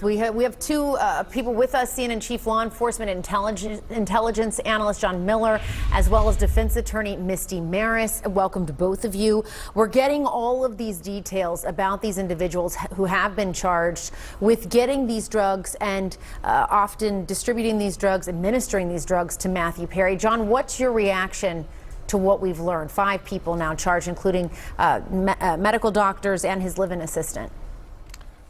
We have two people with us, CNN Chief Law Enforcement Intelligence Analyst John Miller, as well as Defense Attorney Misty Marris. Welcome to both of you. We're getting all of these details about these individuals who have been charged with getting these drugs and often distributing these drugs, administering these drugs to Matthew Perry. John, what's your reaction to what we've learned? 5 people now charged, including medical doctors and his live-in assistant.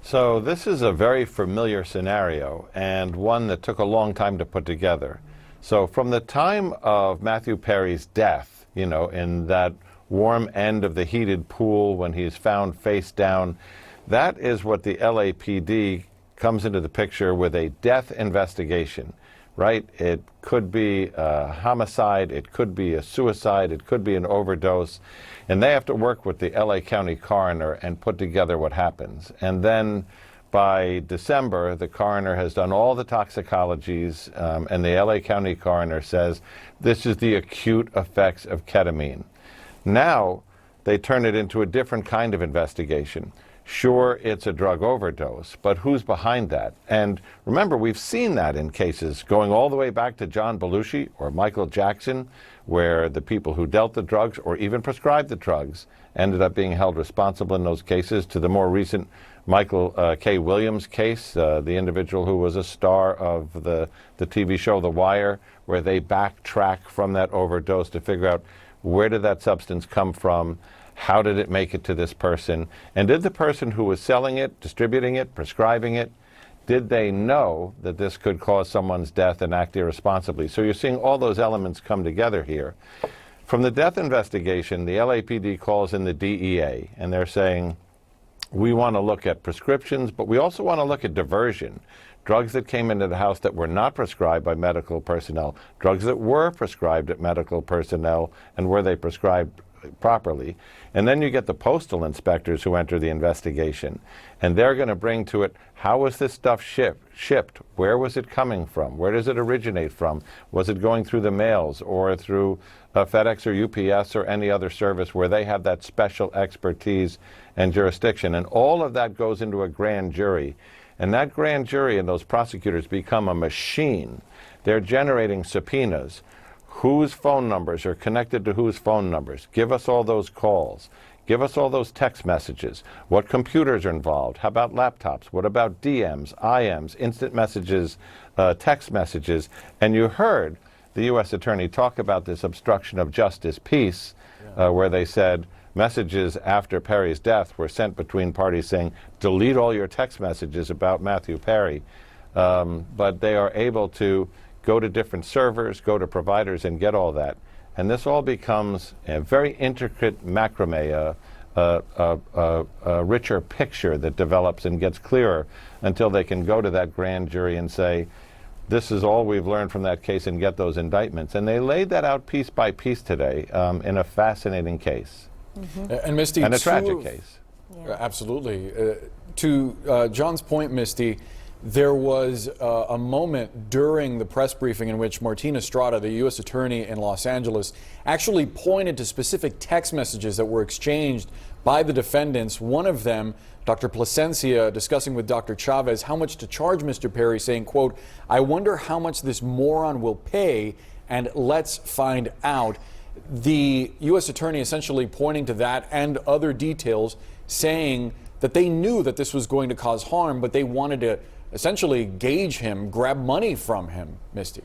So this is a very familiar scenario and one that took a long time to put together. So from the time of Matthew Perry's death, you know, in that warm end of the heated pool when he's found face down, that is what the LAPD comes into the picture with a death investigation, right? It could be a homicide, it could be a suicide, it could be an overdose. And they have to work with the LA County coroner and put together what happens. And then by December, the coroner has done all the toxicologies, and the LA County coroner says this is the acute effects of ketamine. Now they turn it into a different kind of investigation. Sure, it's a drug overdose, but who's behind that? And remember, we've seen that in cases going all the way back to John Belushi or Michael Jackson, where the people who dealt the drugs or even prescribed the drugs ended up being held responsible in those cases, to the more recent Michael K. Williams case, the individual who was a star of the TV show The Wire, where they backtrack from that overdose to figure out where did that substance come from. How did it make it to this person? And did the person who was selling it, distributing it, prescribing it, did they know that this could cause someone's death and act irresponsibly? So you're seeing all those elements come together here. From the death investigation, the LAPD calls in the DEA, and they're saying, we want to look at prescriptions, but we also want to look at diversion. Drugs that came into the house that were not prescribed by medical personnel, drugs that were prescribed at medical personnel, and were they prescribed properly. And then you get the postal inspectors who enter the investigation, and they're going to bring to it, how was this stuff shipped? Where was it coming from? Where does it originate from? Was it going through the mails or through FedEx or UPS or any other service where they have that special expertise and jurisdiction? And all of that goes into a grand jury, and that grand jury and those prosecutors become a machine. They're generating subpoenas. Whose phone numbers are connected to whose phone numbers? Give us all those calls. Give us all those text messages. What computers are involved? How about laptops? What about DMs, IMs, instant messages, text messages? And you heard the U.S. Attorney talk about this obstruction of justice piece, where they said messages after Perry's death were sent between parties saying, delete all your text messages about Matthew Perry. But they are able to go to different servers, go to providers, and get all that. And this all becomes a very intricate macrame, a richer picture that develops and gets clearer until they can go to that grand jury and say, this is all we've learned from that case, and get those indictments. And they laid that out piece by piece today in a fascinating case. Mm-hmm. And Misty, and a tragic case. Yeah. Absolutely. To John's point, Misty, there was a moment during the press briefing in which Martina Estrada, the U.S. Attorney in Los Angeles, actually pointed to specific text messages that were exchanged by the defendants. One of them, Dr. Plasencia, discussing with Dr. Chavez how much to charge Mr. Perry, saying, quote, I wonder how much this moron will pay, and let's find out. The U.S. Attorney essentially pointing to that and other details, saying that they knew that this was going to cause harm, but they wanted to essentially gauge him, grab money from him, Misty.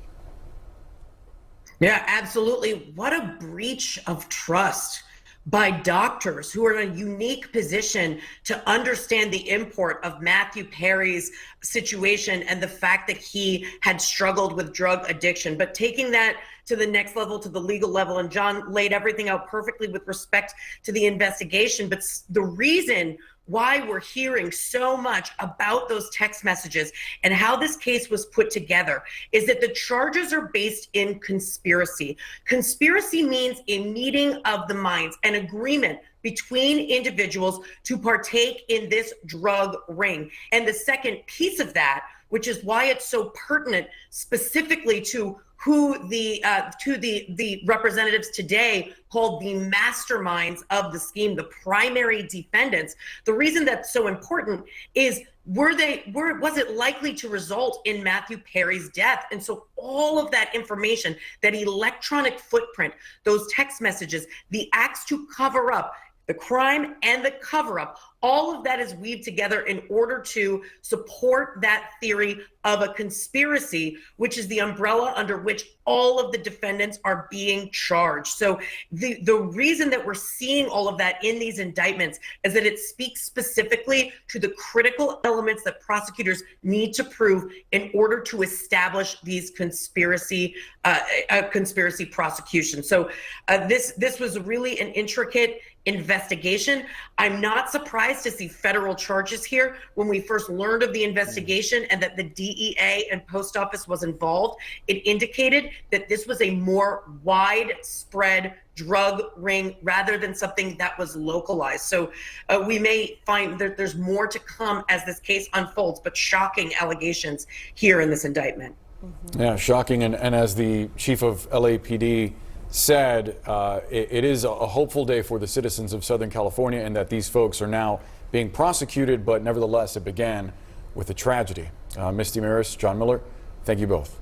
Yeah, absolutely. What a breach of trust by doctors who are in a unique position to understand the import of Matthew Perry's situation and the fact that he had struggled with drug addiction. But taking that to the next level, to the legal level, and John laid everything out perfectly with respect to the investigation. But the reason why we're hearing so much about those text messages and how this case was put together is that the charges are based in conspiracy. Conspiracy means a meeting of the minds, an agreement between individuals to partake in this drug ring. And the second piece of that which is why it's so pertinent specifically to who the representatives today called the masterminds of the scheme, the primary defendants. The reason that's so important is was it likely to result in Matthew Perry's death? And so all of that information, that electronic footprint, those text messages, the acts to cover up the crime and the cover-up, all of that is weaved together in order to support that theory of a conspiracy, which is the umbrella under which all of the defendants are being charged. So the reason that we're seeing all of that in these indictments is that it speaks specifically to the critical elements that prosecutors need to prove in order to establish these conspiracy prosecutions. So this was really an intricate investigation. I'm not surprised to see federal charges here. When we first learned of the investigation and that the DEA and Post Office was involved, it indicated that this was a more widespread drug ring rather than something that was localized. So we may find that there's more to come as this case unfolds, but shocking allegations here in this indictment. Yeah, shocking. And as the chief of LAPD said, it is a hopeful day for the citizens of Southern California, and that these folks are now being prosecuted, but nevertheless it began with a tragedy. Misty Marris, John Miller, thank you both.